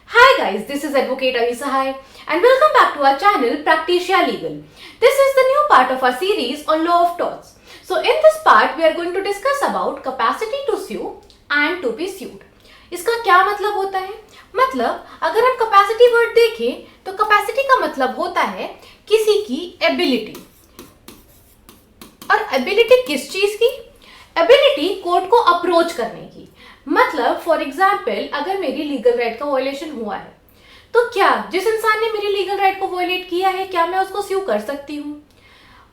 Hi guys, this is Advocate Avi Sahai and welcome back to our channel Practitia Legal. This is the new part of our series on law of torts. So in this part we are going to discuss about capacity to sue and to be sued. इसका क्या मतलब होता है? मतलब अगर हम capacity word देखें तो capacity का मतलब होता है किसी की एबिलिटी। और एबिलिटी किस चीज की? एबिलिटी कोर्ट को अप्रोच करने की। मतलब फॉर एग्जाम्पल अगर मेरी लीगल राइट का वायलेशन हुआ है तो क्या जिस इंसान ने मेरी लीगल राइट को वायलेट किया है क्या मैं उसको स्यू कर सकती हूँ?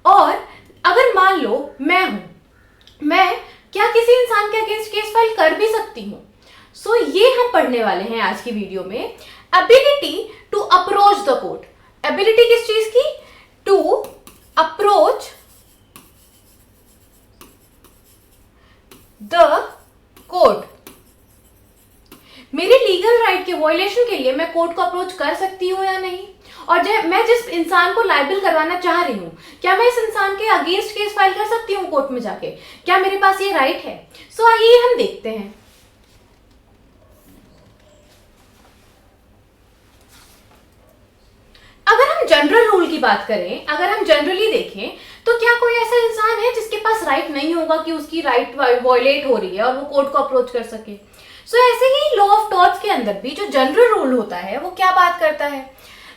और अगर मान लो मैं क्या किसी इंसान के अगेंस्ट केस फाइल कर भी सकती हूँ? सो ये हम पढ़ने वाले हैं आज की वीडियो में, ability to approach the court. Ability किस चीज की? To approach the court. मेरी लीगल राइट के वायलेशन के लिए मैं कोर्ट को अप्रोच कर सकती हूँ या नहीं? और मैं जिस इंसान को लायबल करवाना चाह रही हूँ क्या मैं इस इंसान के अगेंस्ट केस फाइल कर सकती हूँ कोर्ट में जाके? क्या मेरे पास ये राइट है? सो आइए हम देखते हैं। अगर हम जनरल रूल की बात करें, अगर हम जनरली देखें तो क्या कोई ऐसा इंसान है जिसके पास राइट नहीं होगा कि उसकी राइट वायलेट हो रही है और वो कोर्ट को अप्रोच कर सके? सो ऐसे ही लॉ ऑफ टॉर्ट्स के अंदर भी जो जनरल रूल होता है वो क्या बात करता है?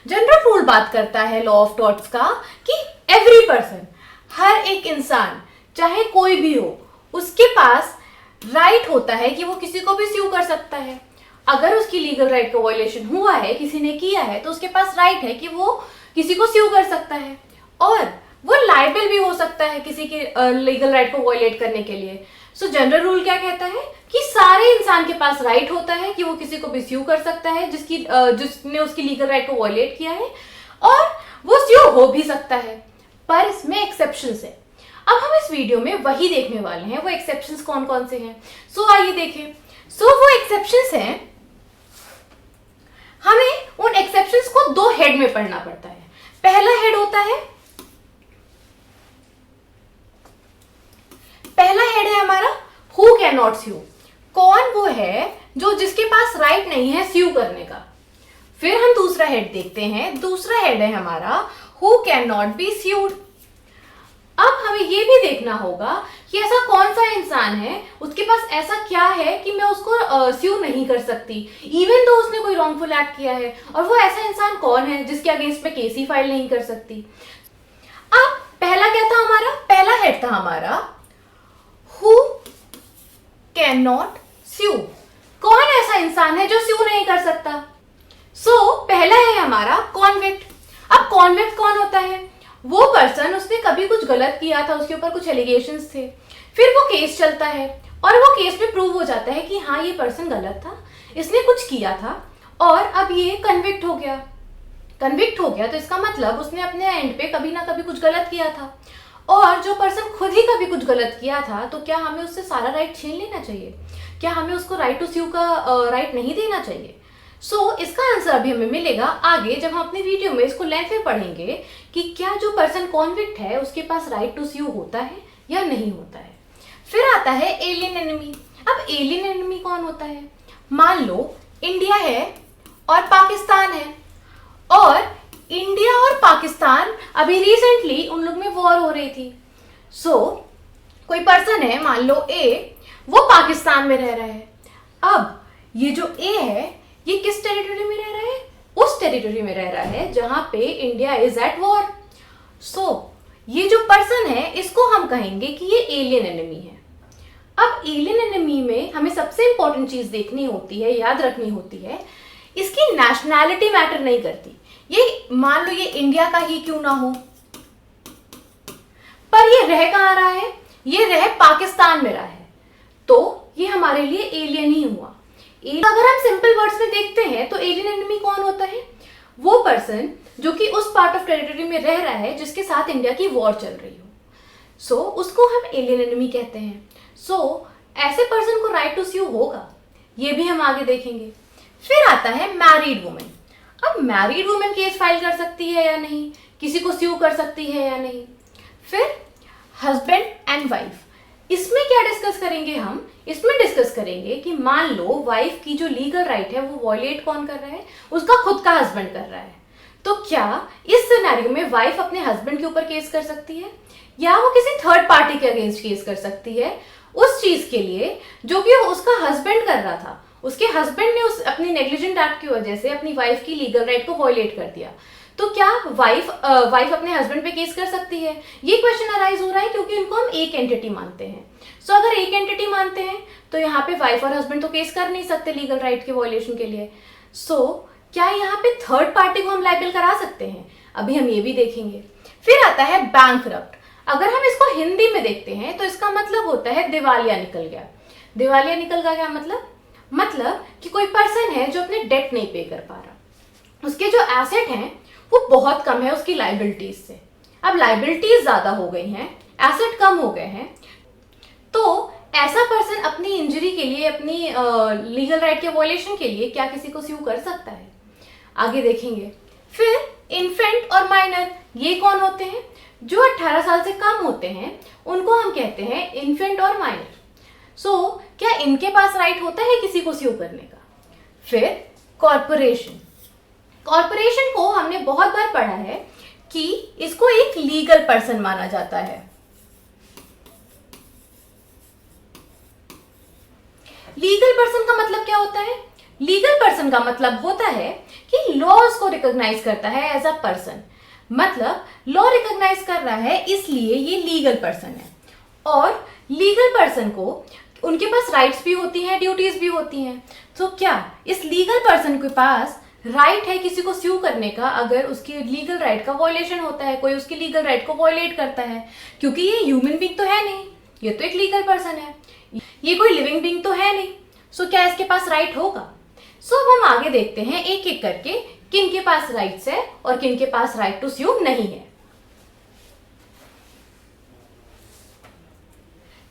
जनरल रूल बात करता है लॉ ऑफ टॉर्ट्स का कि एवरी पर्सन, हर एक इंसान चाहे कोई भी हो, उसके पास राइट होता है कि वो किसी को भी स्यू कर सकता है। अगर उसकी लीगल राइट का वायलेशन हुआ है, किसी ने किया है, तो उसके पास राइट है कि वो किसी को स्यू कर सकता है और वो लायबल भी हो सकता है किसी के लीगल राइट को वायलेट करने के लिए। सो जनरल रूल क्या कहता है कि सारे इंसान के पास राइट होता है कि वो किसी को भी स्यू कर सकता है जिसने उसकी लीगल राइट को वायलेट किया है, और वो स्यू हो भी सकता है। पर इसमें एक्सेप्शंस है। अब हम इस वीडियो में वही देखने वाले हैं, वो एक्सेप्शंस कौन कौन से हैं। सो आइए देखें। सो वो एक्सेप्शंस हैं, हमें उन एक्सेप्शंस को दो हेड में पढ़ना पड़ता है। पहला हेड होता है, पहला हेड है हमारा हु कैन नॉट स्यू। कौन वो है जो जिसके पास राइट नहीं है स्यू करने का। फिर हम दूसरा हेड देखते हैं, दूसरा हेड है हमारा who can not B sued. अब हमें ये भी देखना होगा कि ऐसा कौन सा इंसान है, उसके पास ऐसा क्या है कि मैं उसको स्यू नहीं कर सकती इवन दो उसने कोई रॉन्गफुल एक्ट किया है, और वो ऐसा इंसान कौन है जिसके अगेंस्ट में केस ही फाइल नहीं कर सकती। अब पहला क्या था हमारा? पहला हेड था हमारा हु कैन नॉट स्यू। कौन ऐसा इंसान है जो स्यू नहीं कर सकता? सो पहला है हमारा कॉन्विक्ट। अब कॉन्विक्ट कौन होता है? वो पर्सन, उसने कभी कुछ गलत किया था, उसके ऊपर कुछ एलिगेशंस थे, फिर वो केस चलता है और वो केस में प्रूव हो जाता है कि हाँ ये पर्सन गलत था, इसने कुछ किया था और अब ये कन्विक्ट हो गया। कन्विक्ट हो गया तो इसका मतलब उसने अपने एंड पे कभी ना कभी कुछ गलत किया था, और जो पर्सन खुद ही कभी कुछ गलत किया था तो क्या हमें उससे सारा राइट छीन लेना चाहिए? क्या हमें उसको राइट टू स्यू का राइट नहीं देना चाहिए? सो इसका आंसर अभी हमें मिलेगा आगे जब हम अपनी वीडियो में इसको लेंथ में पढ़ेंगे कि क्या जो पर्सन कॉन्विक्ट है उसके पास राइट टू स्यू होता है या नहीं होता है। फिर आता है एलियन एनिमी। अब एलियन एनिमी कौन होता है? मान लो इंडिया है और पाकिस्तान है, और इंडिया और पाकिस्तान अभी रिसेंटली उन लोग में वॉर हो रही थी। सो कोई पर्सन है, मान लो ए, वो पाकिस्तान में रह रहा है। अब ये जो ए है ये किस टेरिटरी में रह रहा है? उस टेरिटरी में रह रहा है जहां पे इंडिया इज एट वॉर। सो ये जो पर्सन है इसको हम कहेंगे कि ये एलियन एनिमी है। अब एलियन एनिमी में हमें सबसे इंपॉर्टेंट चीज देखनी होती है, याद रखनी होती है, इसकी नेशनैलिटी मैटर नहीं करती। ये मान लो ये इंडिया का ही क्यों ना हो, पर ये रह कहां रहा है? ये रह पाकिस्तान में रहा है, तो ये हमारे लिए एलियन ही हुआ। अगर हम सिंपल वर्ड्स में देखते हैं तो एलियन एनिमी कौन होता है? वो पर्सन जो कि उस पार्ट ऑफ टेरिटरी में रह रहा है जिसके साथ इंडिया की वॉर चल रही हो। सो उसको हम एलियन एनिमी कहते हैं। सो ऐसे पर्सन को राइट टू स्यू होगा, ये भी हम आगे देखेंगे। फिर आता है मैरिड वुमेन। अब मैरिड वुमेन केस फाइल कर सकती है या नहीं, किसी को स्यू कर सकती है या नहीं। फिर हस्बैंड एंड वाइफ, इसमें क्या डिस्कस करेंगे हम? इसमें डिस्कस करेंगे कि मान लो वाइफ की जो लीगल राइट है वो वॉयलेट कौन कर रहा है? उसका खुद का हस्बैंड कर रहा है। तो क्या इस सिनेरियो में वाइफ अपने हस्बैंड के ऊपर केस कर सकती है या वो किसी थर्ड पार्टी के अगेंस्ट केस कर सकती है उस चीज के लिए जो कि उसका हस्बैंड कर रहा था? उसके हस्बैंड ने उस अपनी नेग्लिजेंट एक्ट की वजह से अपनी वाइफ की लीगल राइट को वॉयलेट कर दिया। तो क्या वाइफ अपने हस्बैंड पे केस कर सकती है? ये क्वेश्चन अराइज हो रहा है क्योंकि उनको हम एक एंटिटी मानते हैं। सो अगर एक एंटिटी मानते हैं तो यहाँ पे वाइफ और हस्बैंड तो केस कर नहीं सकते लीगल राइट के वॉयलेशन के लिए। सो क्या यहाँ पे थर्ड पार्टी को हम लायबल करा सकते हैं? अभी हम ये भी देखेंगे। फिर आता है बैंकरप्ट। अगर हम इसको हिंदी में देखते हैं तो इसका मतलब होता है दिवालिया निकल गया। दिवालिया निकल गया क्या मतलब कि कोई पर्सन है जो अपने डेट नहीं पे कर पा रहा, उसके जो एसेट हैं वो बहुत कम है उसकी लाइबिलिटीज से। अब लाइबिलिटीज ज्यादा हो गई हैं, एसेट कम हो गए हैं, तो ऐसा पर्सन अपनी इंजरी के लिए, अपनी लीगल राइट के वॉयलेशन के लिए क्या किसी को स्यू कर सकता है? आगे देखेंगे। फिर इन्फेंट और माइनर, ये कौन होते हैं? जो 18 साल से कम होते हैं उनको हम कहते हैं इन्फेंट और माइनर। सो क्या इनके पास राइट होता है किसी को स्यू करने का? फिर कॉर्पोरेशन। कॉर्पोरेशन को हमने बहुत बार पढ़ा है कि इसको एक लीगल पर्सन माना जाता है। लीगल पर्सन का मतलब क्या होता है? लीगल पर्सन का मतलब होता है कि लॉ उसको रिकॉग्नाइज करता है एज अ पर्सन। मतलब लॉ रिकॉग्नाइज कर रहा है इसलिए ये लीगल पर्सन है। और लीगल पर्सन को उनके पास राइट्स भी होती हैं, ड्यूटीज भी होती हैं। तो क्या इस लीगल पर्सन के पास राइट है किसी को स्यू करने का अगर उसकी लीगल राइट का वॉयलेशन होता है, कोई उसकी लीगल राइट को वॉयलेट करता है? क्योंकि ये ह्यूमन बीइंग तो है नहीं, ये तो एक लीगल पर्सन है, ये कोई लिविंग बीइंग तो है नहीं। सो क्या इसके पास राइट होगा? सो अब हम आगे देखते हैं एक एक करके किन के पास राइट्स है और किन के पास राइट टू स्यू नहीं है।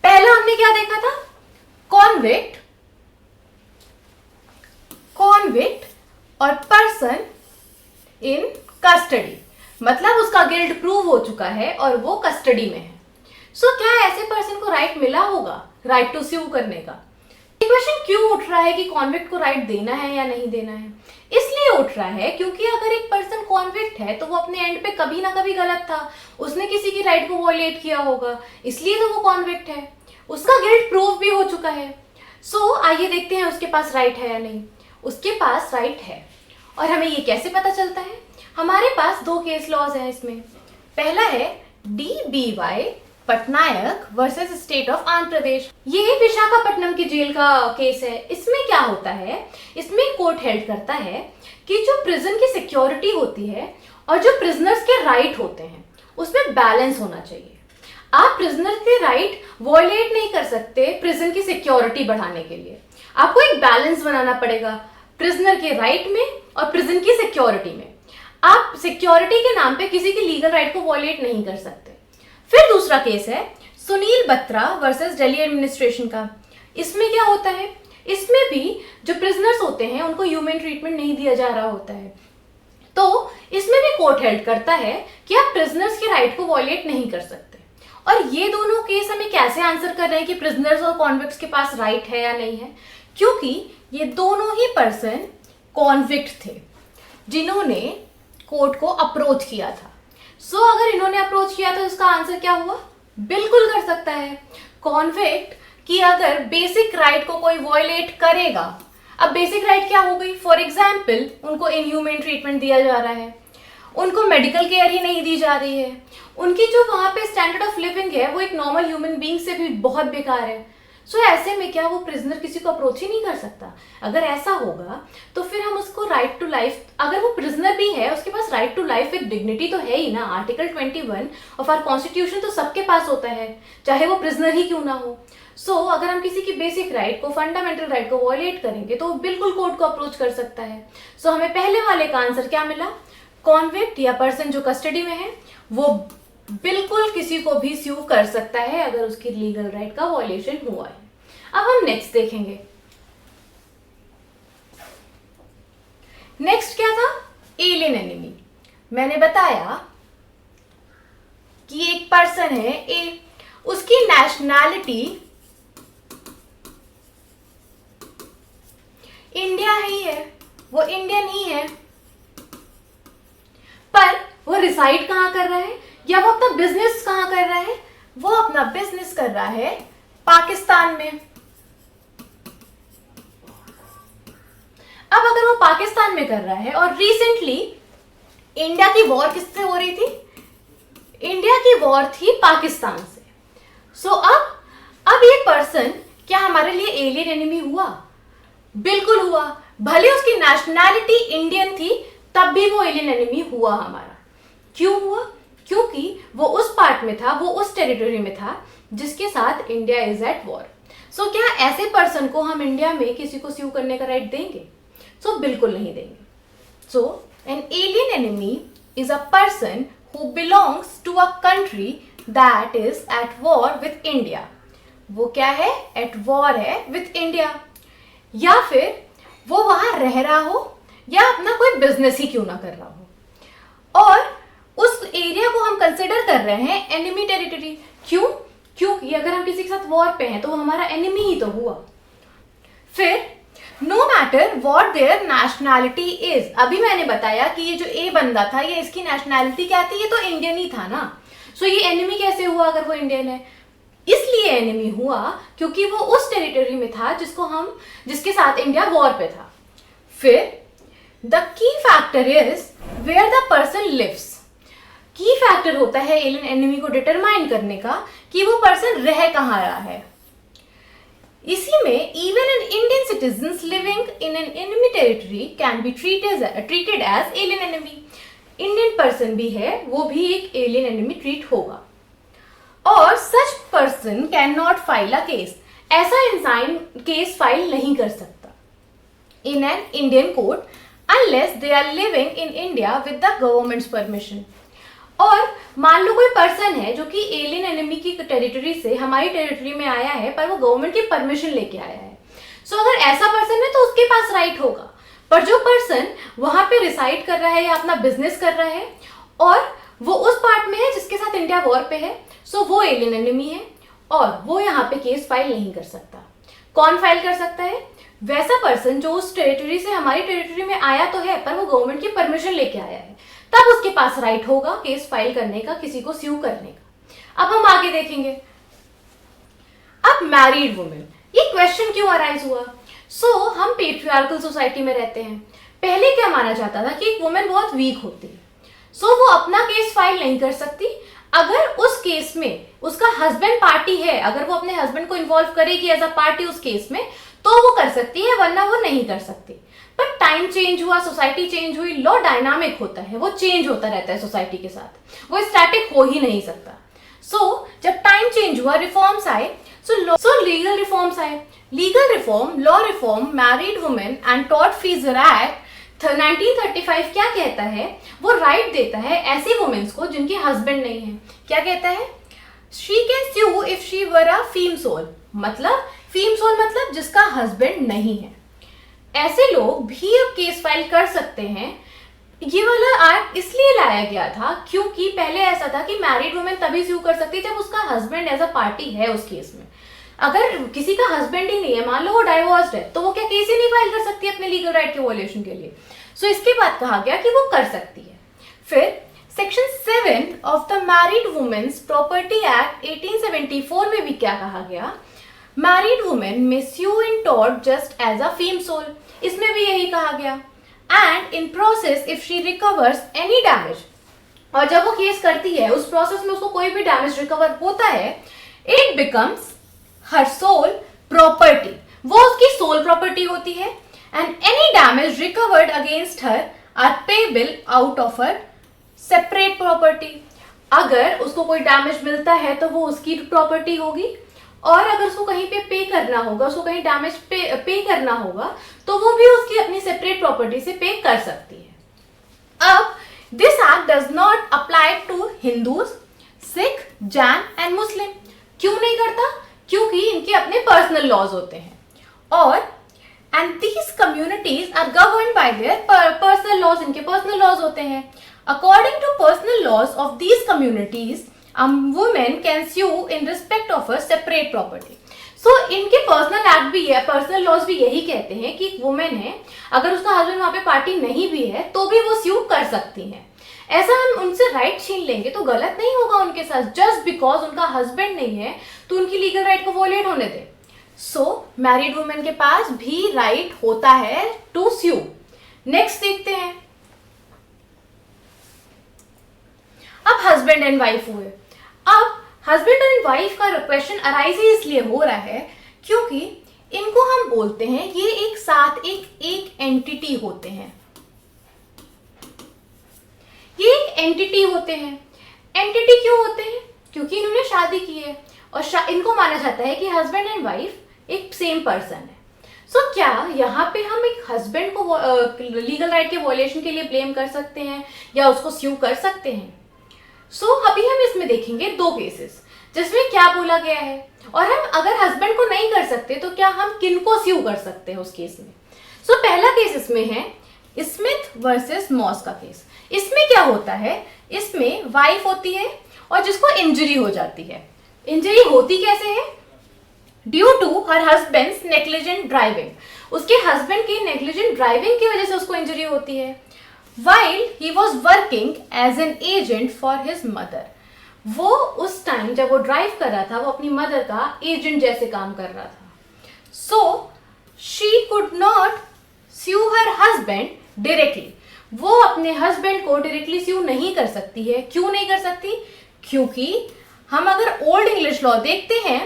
पहला हमने क्या देखा था? कॉन्विक्ट और पर्सन इन कस्टडी, मतलब उसका गिल्ट प्रूव हो चुका है और वो कस्टडी में है। सो क्या ऐसे पर्सन को राइट मिला होगा राइट टू स्यू करने का? क्वेश्चन क्यों उठ रहा है कि कॉन्विक्ट को राइट देना है या नहीं देना है? इसलिए उठ रहा है क्योंकि अगर एक पर्सन कॉन्विक्ट है तो वो अपने एंड पे कभी ना कभी गलत था, उसने किसी की राइट को वॉयलेट किया होगा, इसलिए तो वो कॉन्विक्ट है, उसका गिल्ट प्रूव भी हो चुका है। सो आइए देखते हैं उसके पास राइट है या नहीं। उसके पास राइट है। और हमें ये कैसे पता चलता है? हमारे पास दो केस लॉज हैं इसमें। पहला है DBY Patnaik versus state of Andhra Pradesh. ये विशाखापट्टनम की जेल का केस है। इसमें क्या होता है? इसमें कोर्ट हेल्ड करता है कि जो प्रिजन की सिक्योरिटी होती है और जो प्रिजनर्स के राइट होते हैं उसमें बैलेंस होना चाहिए। आप प्रिजनर के राइट वॉयलेट नहीं कर सकते प्रिजन की सिक्योरिटी बढ़ाने के लिए। आपको एक बैलेंस बनाना पड़ेगा प्रिजनर के राइट में और प्रिजन की सिक्योरिटी में। आप सिक्योरिटी के नाम पे किसी की लीगल राइट को वॉयलेट नहीं कर सकते। फिर दूसरा केस है सुनील बत्रा वर्सेस दिल्ली एडमिनिस्ट्रेशन का। इसमें क्या होता है? इसमें भी जो प्रिजनर्स होते हैं उनको ह्यूमन ट्रीटमेंट नहीं दिया जा रहा होता है। तो इसमें भी कोर्ट हेल्ड करता है कि आप प्रिजनर्स के राइट को वॉयलेट नहीं कर सकते। और ये दोनों केस हमें कैसे आंसर कर रहे हैं कि प्रिजनर्स और कॉन्विक्ट्स के पास राइट है या नहीं है? क्योंकि ये दोनों ही पर्सन कॉन्विक्ट थे जिन्होंने कोर्ट को अप्रोच किया था। सो अगर इन्होंने अप्रोच किया तो इसका आंसर क्या हुआ? बिल्कुल कर सकता है। कॉन्विक्ट की अगर बेसिक राइट को कोई वॉयलेट करेगा, अब बेसिक राइट क्या हो गई? फॉर एग्जाम्पल उनको इनह्यूमन ट्रीटमेंट दिया जा रहा है, उनको मेडिकल केयर ही नहीं दी जा रही है, उनकी जो वहां पे स्टैंडर्ड ऑफ लिविंग है वो एक नॉर्मल ह्यूमन बीइंग से भी बहुत बेकार है। सो ऐसे में क्या वो प्रिजनर किसी को अप्रोच ही नहीं कर सकता? अगर ऐसा होगा तो फिर हम उसको राइट टू लाइफ, अगर वो प्रिजनर भी है उसके पास right to life with dignity तो है ही ना। आर्टिकल 21 ऑफ आवर कॉन्स्टिट्यूशन तो सबके पास होता है, चाहे वो प्रिजनर ही क्यों ना हो। सो अगर हम किसी की बेसिक राइट को, फंडामेंटल राइट को वॉयलेट करेंगे तो वो बिल्कुल कोर्ट को अप्रोच कर सकता है। सो हमें पहले वाले का आंसर क्या मिला? कॉन्विक्ट या पर्सन जो कस्टडी में है वो बिल्कुल किसी को भी स्यू कर सकता है अगर उसकी लीगल राइट का वॉयलेशन हुआ है। अब हम नेक्स्ट देखेंगे। नेक्स्ट क्या था? Alien enemy. मैंने बताया कि एक पर्सन है, उसकी नेशनैलिटी इंडिया ही है, वो इंडियन ही है, पर वो रिसाइड कहां कर रहा है या वो अपना बिजनेस कहां कर रहा है? वो अपना बिजनेस कर रहा है पाकिस्तान में। अब अगर वो पाकिस्तान में कर रहा है और रिसेंटली इंडिया की वॉर किससे हो रही थी? इंडिया की वॉर थी पाकिस्तान से। सो अब ये पर्सन क्या हमारे लिए एलियन एनिमी हुआ? बिल्कुल हुआ। भले उसकी नेशनैलिटी इंडियन थी तब भी वो एलियन एनिमी हुआ हमारा। क्यों हुआ? क्योंकि वो उस पार्ट में था, वो उस टेरिटरी में था जिसके साथ इंडिया इज एट वॉर। सो क्या ऐसे पर्सन को हम इंडिया में किसी को स्यू करने का राइट देंगे? सो बिल्कुल नहीं देंगे। So an alien enemy is a person who belongs to a country that is at war with India। वो क्या है? at war है with India। या फिर वो वहां रह रहा हो या अपना कोई बिजनेस ही क्यों ना कर रहा हो, और उस एरिया को हम कंसिडर कर रहे हैं एनिमी टेरिटरी। क्यों? क्योंकि अगर हम किसी के साथ वॉर पे हैं तो वो हमारा एनिमी ही तो हुआ। फिर no matter what their nationality is, अभी मैंने बताया कि ये जो ए बंदा था ये इसकी नेशनैलिटी क्या थी? ये तो इंडियन ही था ना। सो ये एनिमी कैसे हुआ अगर वो इंडियन है? इसलिए एनिमी हुआ क्योंकि वो उस टेरिटरी में था जिसके साथ इंडिया वॉर पे था। फिर the key factor is where the person lives. Key factor होता है एलियन एनिमी को डिटरमाइन करने का कि वो पर्सन रह कहाँ रहा है। इसी में even an Indian citizens living in an enemy territory can be treated as alien enemy. Indian person भी है, वो भी एक एलियन एनिमी ट्रीट होगा। और such person can not file a case, ऐसा इंसान केस फाइल नहीं कर सकता in an Indian court unless they are living in India with the government's permission. और मान लो कोई पर्सन है जो कि एलियन एनिमी की टेरिटरी से हमारी टेरिटरी में आया है पर वो गवर्नमेंट की परमिशन लेके आया है। सो अगर ऐसा पर्सन है तो उसके पास राइट होगा। पर जो पर्सन वहां पे रिसाइड कर रहा है या अपना बिजनेस कर रहा है और वो उस पार्ट में है जिसके साथ इंडिया वॉर पे है, सो वो एलियन एनिमी है और वो यहाँ पे केस फाइल नहीं कर सकता। कौन फाइल कर सकता है? वैसा पर्सन जो उस टेरिटरी से हमारी टेरिटरी में आया तो है पर वो गवर्नमेंट की परमिशन लेके आया है, तब उसके पास राइट होगा केस फाइल करने का, किसी को स्यू करने का। अब हम आगे देखेंगे। अब मैरिड वुमेन, ये क्वेश्चन क्यों अराइज हुआ? हम पेट्रियार्कल सोसाइटी में रहते हैं। पहले क्या माना जाता था कि एक वुमेन बहुत वीक होती है, वो अपना केस फाइल नहीं कर सकती। अगर उस केस में उसका हस्बैंड पार्टी है, अगर वो अपने हस्बैंड को इन्वॉल्व करेगी एज अ पार्टी उस केस में, तो वो कर सकती है, वरना वो नहीं कर सकती। पर टाइम चेंज हुआ, सोसाइटी चेंज हुई, लॉ डायनामिक होता है, वो चेंज होता रहता है सोसाइटी के साथ, वो स्टैटिक हो ही नहीं सकता। जब टाइम चेंज हुआ, रिफॉर्म्स आए, लीगल रिफॉर्म्स आए। Legal reform, law reform, married women and tort feasor act 1935 क्या कहता है? वो राइट देता है ऐसी वुमेन्स को जिनके हस्बैंड नहीं है। क्या कहता है? She can sue if she were a feme sole, मतलब फीम सोल मतलब जिसका हस्बैंड नहीं है। ऐसे लोग भी अब केस फाइल कर सकते हैं। ये वाला एक्ट इसलिए लाया गया था क्योंकि पहले ऐसा था कि मैरिड वुमेन तभी स्यू कर सकती जब उसका हस्बैंड एज अ पार्टी है उस केस में। अगर किसी का हस्बैंड ही नहीं है, मान लो वो डाइवोर्स्ड है, तो वो क्या केस ही नहीं फाइल कर सकती अपने लीगल राइट के वॉल्यूशन के लिए। इसके बाद कहा गया कि वो कर सकती है। फिर section 7 of the married women's property act 1874 में भी क्या कहा गया? Married women may sue in tort just as a feme sole, इसमें भी यही कहा गया। And in process if she recovers any damage, और जब वो केस करती है उस प्रोसेस में उसको कोई भी डैमेज रिकवर होता है, it becomes her sole property, वो उसकी सोल प्रॉपर्टी होती है। And any damage recovered against her are payable out of her separate property. अगर उसको कोई डैमेज मिलता है तो वो उसकी प्रॉपर्टी होगी, और अगर उसको कहीं पे करना होगा, उसको कहीं डैमेज पे करना होगा, तो वो भी उसकी अपनी सेपरेट प्रॉपर्टी से पे कर सकती है। अब this act does not apply to Hindus, Sikh, Jain and Muslim. क्यों नहीं करता? क्योंकि इनके अपने पर्सनल लॉज होते हैं, और and these communities are governed by their personal laws, इनके पर्सनल लॉज होते हैं। According to personal laws of these communities, women can sue in respect of a separate property. So इनके पर्सनल एक्ट भी है, personal laws भी यही कहते हैं कि वुमेन है, अगर उसका हस्बैंड वहां पे पार्टी नहीं भी है तो भी वो स्यू कर सकती है। ऐसा हम उनसे राइट छीन लेंगे तो गलत नहीं होगा उनके साथ, जस्ट बिकॉज उनका हस्बैंड नहीं है तो उनकी लीगल राइट को वॉयलेट होने दे। सो मैरिड वुमेन के पास भी राइट होता है टू स्यू। नेक्स्ट देखते हैं। अब हस्बैंड एंड वाइफ हुए। अब हस्बैंड एंड वाइफ का क्वेश्चन अराइज इसलिए हो रहा है क्योंकि इनको हम बोलते हैं ये एक साथ एक एंटिटी होते हैं, ये एक एंटिटी होते हैं। एंटिटी क्यों होते हैं? क्योंकि इन्होंने शादी की है और इनको माना जाता है कि हस्बैंड एंड वाइफ एक सेम पर्सन है। सो क्या यहाँ पे हम एक हस्बैंड को लीगल राइट के वॉयलेशन के लिए ब्लेम कर सकते हैं या उसको स्यू कर सकते हैं? सो अभी हम इसमें देखेंगे दो केसेस जिसमें क्या बोला गया है, और हम अगर हस्बैंड को नहीं कर सकते तो क्या हम किनको स्यू कर सकते हैं उस केस में। सो पहला केस इसमें है स्मिथ वर्सेस मॉस का केस। इसमें क्या होता है, इसमें वाइफ होती है और जिसको इंजरी हो जाती है। इंजरी होती कैसे है? Due to her husband's negligent driving. उसके हस्बैंड की नेग्लिजेंट ड्राइविंग की वजह से उसको इंजरी होती है। While he was working as an agent for his mother, वो उस टाइम जब वो ड्राइव कर रहा था वो अपनी मदर का एजेंट जैसे काम कर रहा था। So she could not sue her husband directly. वो अपने हस्बैंड को डायरेक्टली स्यू नहीं कर सकती है। क्यों नहीं कर सकती? क्योंकि हम अगर ओल्ड इंग्लिश लॉ देखते हैं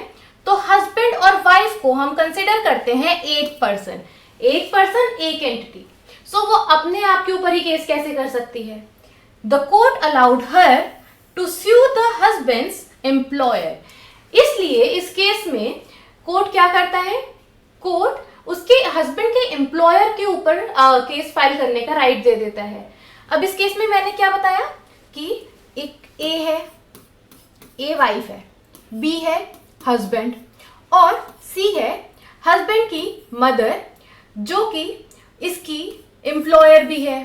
तो हस्बैंड और वाइफ को हम कंसिडर करते हैं एक पर्सन एक एंटिटी। सो वो अपने आप के ऊपर ही केस कैसे कर सकती है? The court allowed her to sue the husband's employer. इसलिए इस केस में कोर्ट क्या करता है? कोर्ट उसके हस्बैंड के एम्प्लॉयर के ऊपर केस फाइल करने का राइट दे देता है। अब इस केस में मैंने क्या बताया कि एक ए है, ए वाइफ है, बी है हस्बैंड और सी है हस्बैंड की मदर जो कि इसकी एम्प्लॉयर भी है।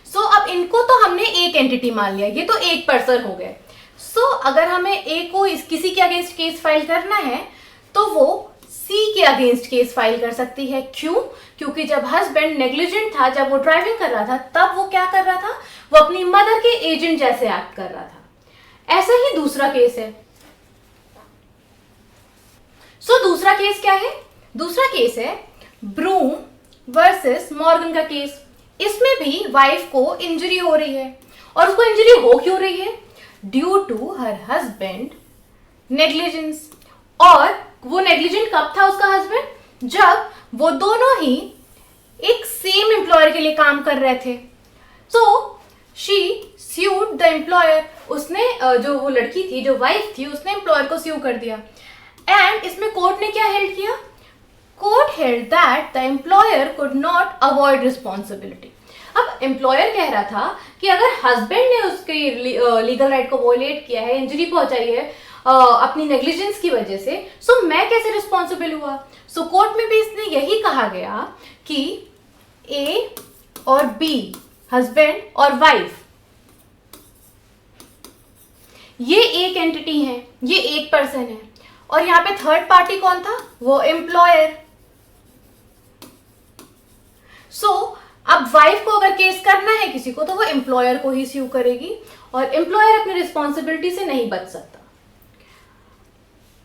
सो अब इनको तो हमने एक एंटिटी मान लिया, ये तो एक पर्सन हो गए। सो अगर हमें ए को किसी के अगेंस्ट केस फाइल करना है तो वो सी के अगेंस्ट केस फाइल कर सकती है। क्यों? क्योंकि जब हस्बैंड नेग्लिजेंट था, जब वो ड्राइविंग कर रहा था, तब वो क्या कर रहा था? वो अपनी मदर के एजेंट जैसे एक्ट कर रहा था। ऐसा ही दूसरा केस है। सो दूसरा केस क्या है? दूसरा केस है ब्रूम वर्सेस मॉर्गन का केस। इसमें भी वाइफ को इंजरी हो रही है और उसको इंजरी हो क्यों रही है? Due to her husband negligence. और वो नेग्लिजेंट कब था उसका हस्बैंड? जब वो दोनों ही एक सेम एम्प्लॉयर के लिए काम कर रहे थे। So she sued the employer. उसने जो वो लड़की थी, जो वाइफ थी, उसने एम्प्लॉयर को स्यू कर दिया। एंड इसमें कोर्ट ने क्या हेल्ड किया? Court held that the employer could not avoid responsibility. अब एम्प्लॉयर कह रहा था कि अगर हस्बैंड ने उसकी लीगल राइट को वॉयलेट किया है, इंजरी पहुंचाई है अपनी नेग्लिजेंस की वजह से, सो मैं कैसे रिस्पॉन्सिबल हुआ? सो कोर्ट में भी इसने यही कहा गया कि ए और बी, हस्बैंड और वाइफ, ये एक एंटिटी है, ये एक पर्सन है। और यहां पे थर्ड पार्टी कौन था? वो एम्प्लॉयर। सो अब वाइफ को अगर केस करना है किसी को तो वो एम्प्लॉयर को ही स्यू करेगी और एम्प्लॉयर अपनी रिस्पॉन्सिबिलिटी से नहीं बच सकता।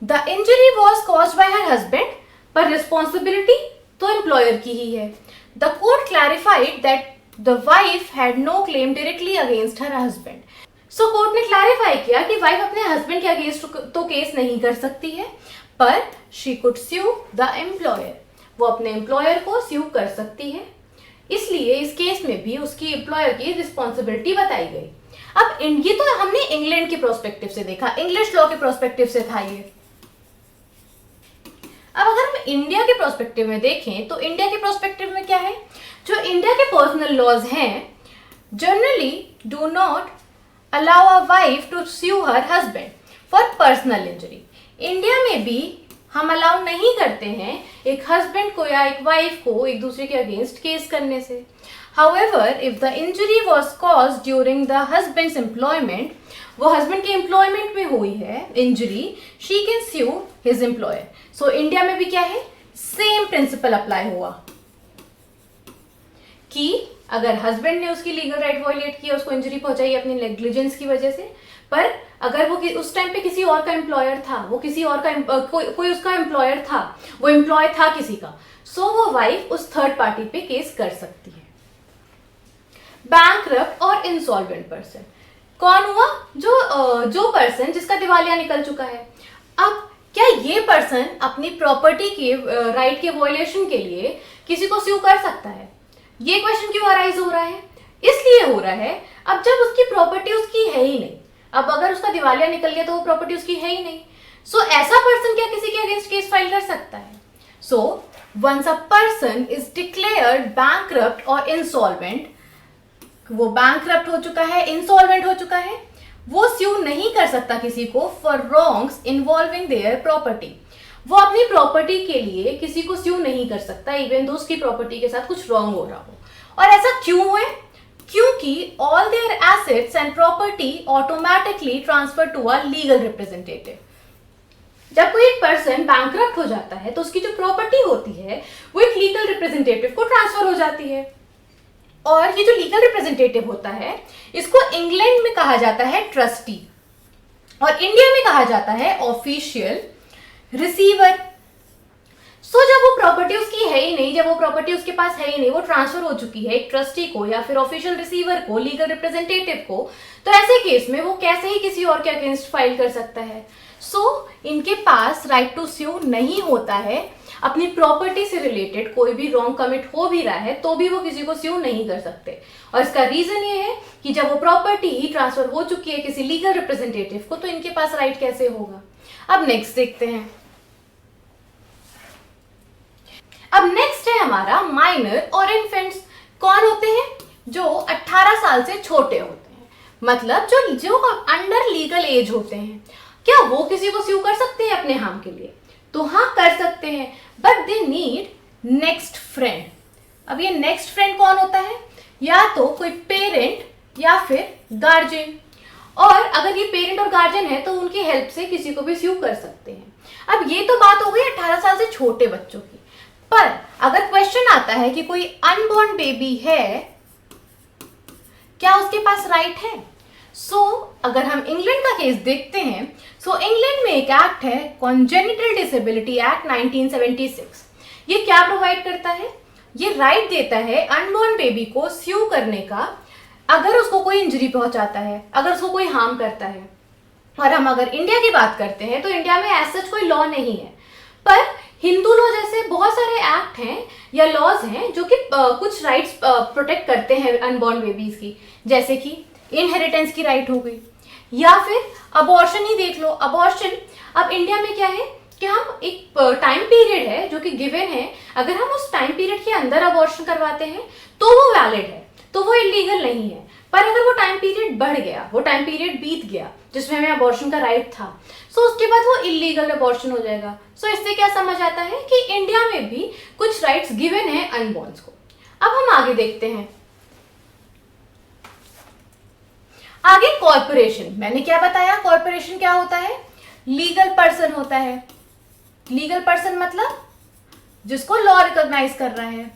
The injury was caused by her husband, पर रिस्पॉन्सिबिलिटी तो एम्प्लॉयर की ही है। The court clarified that the wife had no claim directly against her husband. So court ने क्लैरिफाई किया कि वाइफ अपने हस्बैंड के अगेंस्ट तो केस नहीं कर सकती है, पर she could sue the employer. वो अपने एम्प्लॉयर को स्यू कर सकती है। इसलिए इस केस में भी उसकी एम्प्लॉयर की रिस्पॉन्सिबिलिटी बताई गई। अब ये तो हमने इंग्लैंड के प्रोस्पेक्टिव से देखा, इंग्लिश लॉ के प्रोस्पेक्टिव से था ये। अब अगर हम इंडिया के प्रोस्पेक्टिव में देखें तो इंडिया के प्रोस्पेक्टिव में क्या है? जो इंडिया के पर्सनल लॉज हैं generally do not allow a wife to sue her husband for personal injury. India में भी हम अलाउ नहीं करते हैं एक हस्बैंड को या एक वाइफ को एक दूसरे के अगेंस्ट केस करने से। However, if the injury was caused during the husband's employment, वो हस्बैंड के एम्प्लॉयमेंट में हुई है injury, she can sue his employer. So India में भी क्या है, सेम प्रिंसिपल अप्लाई हुआ कि अगर हस्बैंड ने उसकी लीगल राइट वायलेट किया, उसको इंजरी पहुंचाई अपनी नेग्लिजेंस की वजह से, पर अगर वो उस टाइम पे किसी और का एम्प्लॉयर था, वो किसी और का कोई उसका एम्प्लॉयर था, वो एम्प्लॉय था किसी का, सो वो वाइफ उस थर्ड पार्टी पे केस कर सकती है। बैंकरप्ट और इंसॉल्वेंट पर्सन कौन हुआ, जो पर्सन जिसका दिवालिया निकल चुका है। अब क्या ये पर्सन अपनी प्रॉपर्टी के राइट के वायलेशन के लिए किसी को स्यू कर सकता है? ये क्वेश्चन क्यों अराइज हो रहा है? इसलिए हो रहा है अब जब उसकी प्रॉपर्टी उसकी है ही नहीं, अब अगर उसका दिवालिया निकल गया तो वो प्रॉपर्टी उसकी है ही नहीं, सो ऐसा पर्सन क्या किसी के अगेंस्ट केस फाइल कर सकता है? So once a person is declared bankrupt और इंसॉल्वेंट, वो बैंकरप्ट हो चुका है, इंसॉल्वेंट हो चुका है, वो स्यू नहीं कर सकता किसी को for wrongs involving their property. वो अपनी प्रॉपर्टी के लिए किसी को स्यू नहीं कर सकता इवन दो उसकी प्रॉपर्टी के साथ कुछ रॉन्ग हो रहा हो। और ऐसा क्यों है? क्योंकि all their assets and property automatically transfer to a legal representative. जब कोई एक पर्सन बैंकरप्ट हो जाता है तो उसकी जो प्रॉपर्टी होती है वो एक लीगल रिप्रेजेंटेटिव को ट्रांसफर हो जाती है, और ये जो लीगल रिप्रेजेंटेटिव होता है इसको इंग्लैंड में कहा जाता है ट्रस्टी और इंडिया में कहा जाता है ऑफिशियल रिसीवर। सो जब वो प्रॉपर्टी उसकी है ही नहीं, जब वो प्रॉपर्टी उसके पास है ही नहीं, वो ट्रांसफर हो चुकी है एक ट्रस्टी को या फिर ऑफिशियल रिसीवर को, लीगल रिप्रेजेंटेटिव को, तो ऐसे केस में वो कैसे ही किसी और के अगेंस्ट फाइल कर सकता है? सो इनके पास राइट टू स्यू नहीं होता है। अपनी प्रॉपर्टी से रिलेटेड कोई भी रॉन्ग कमिट हो भी रहा है तो भी वो किसी को स्यू नहीं कर सकते, और इसका रीजन ये है कि जब वो प्रॉपर्टी ही ट्रांसफर हो चुकी है किसी लीगल रिप्रेजेंटेटिव को, तो इनके पास राइट कैसे होगा? अब नेक्स्ट देखते हैं। अब नेक्स्ट है हमारा माइनर और इन्फेंट्स। कौन होते हैं? जो 18 साल से छोटे होते हैं, मतलब जो अंडर लीगल एज होते हैं। क्या वो किसी को स्यू कर सकते हैं अपने हार्म के लिए? तो हाँ, कर सकते हैं, but they need next friend. अब ये नेक्स्ट फ्रेंड कौन होता है? या तो कोई पेरेंट या फिर गार्जियन, और अगर ये पेरेंट और गार्जियन है तो उनकी हेल्प से किसी को भी स्यू कर सकते हैं। अब ये तो बात हो गई 18 साल से छोटे बच्चों की, पर अगर क्वेश्चन आता है कि कोई अनबॉर्न बेबी है, क्या उसके पास राइट है? अगर हम इंग्लैंड का केस देखते हैं, इंग्लैंड में एक एक्ट है कॉन्जेनिटल डिसेबिलिटी एक्ट 1976। ये क्या प्रोवाइड करता है? ये राइट देता है अनबॉर्न बेबी को स्यू करने का अगर उसको कोई इंजरी पहुंचाता है, अगर उसको कोई हार्म करता है। और हम अगर इंडिया की बात करते हैं तो इंडिया में एज सच कोई लॉ नहीं है, पर हिंदू लॉ जैसे बहुत सारे एक्ट हैं या लॉज हैं जो कि कुछ राइट्स प्रोटेक्ट करते हैं अनबॉर्न बेबीज की, जैसे कि इनहेरिटेंस की राइट हो गई, या फिर अबॉर्शन ही देख लो। अबॉर्शन अब इंडिया में क्या है कि हम एक टाइम पीरियड है जो कि गिवन है, अगर हम उस टाइम पीरियड के अंदर अबॉर्शन करवाते हैं तो वो वैलिड है, तो वो इलीगल नहीं है। पर अगर वो टाइम पीरियड बढ़ गया, वो टाइम पीरियड बीत गया जिसमें हमें अबॉर्शन का राइट था, उसके बाद वो इलीगल अबॉर्शन हो जाएगा। इससे क्या समझ आता है कि इंडिया में भी कुछ राइट्स गिवन है अनबॉर्न्स को। अब हम आगे देखते हैं। आगे कॉर्पोरेशन। मैंने क्या बताया? कॉर्पोरेशन क्या होता है? लीगल पर्सन होता है। लीगल पर्सन मतलब जिसको लॉ रिकॉग्नाइज कर रहा है।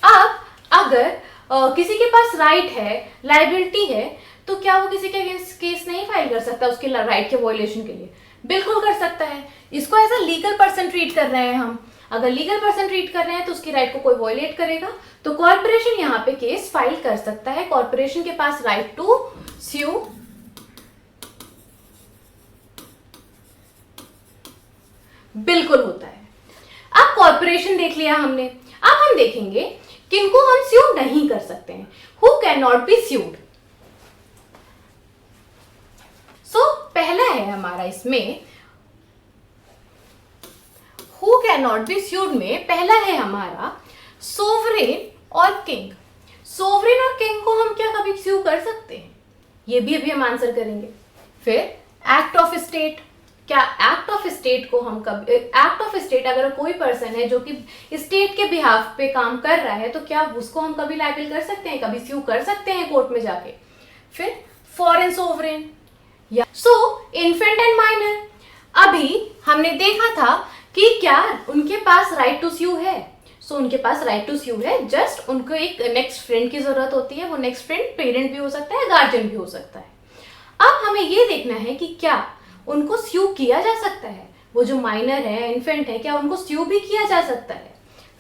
अब अगर किसी के पास राइट है, लायबिलिटी है, तो क्या वो किसी के अगेंस्ट केस नहीं फाइल कर सकता उसके राइट के वायलेशन के लिए? बिल्कुल कर सकता है। इसको as a legal person treat कर रहे हैं हम। अगर लीगल पर्सन ट्रीट कर रहे हैं तो उसकी राइट को कोई वायलेट करेगा तो कॉर्पोरेशन यहाँ पे केस फाइल कर सकता है। कॉर्पोरेशन के पास राइट टू स्यू बिल्कुल होता है। अब कॉर्पोरेशन देख लिया हमने, अब हम देखेंगे किनको हम स्यू नहीं कर सकते हैं। Who can not B sued. पहला है हमारा इसमें who can not B sued में पहला है हमारा सोवरेन और किंग। सोवरेन और किंग को हम क्या कभी स्यू कर सकते हैं? ये भी अभी हम आंसर करेंगे। फिर एक्ट ऑफ स्टेट, क्या एक्ट ऑफ स्टेट को हम कभी, एक्ट ऑफ स्टेट अगर कोई पर्सन है जो कि स्टेट के बिहाफ पे काम कर रहा है तो क्या उसको हम कभी लायबल कर सकते हैं, कभी स्यू कर सकते हैं कोर्ट में जाके। फिर फॉरेन सोवरेन या सो इन्फेंट एंड माइनर, अभी हमने देखा था कि क्या उनके पास राइट टू स्यू है। सो उनके पास राइट टू स्यू है, जस्ट उनको एक नेक्स्ट फ्रेंड की जरूरत होती है। वो नेक्स्ट फ्रेंड पेरेंट भी हो सकता है, गार्जियन भी हो सकता है। अब हमें ये देखना है कि क्या उनको स्यू किया जा सकता है, वो जो माइनर है, इन्फेंट है, क्या उनको स्यू भी किया जा सकता है।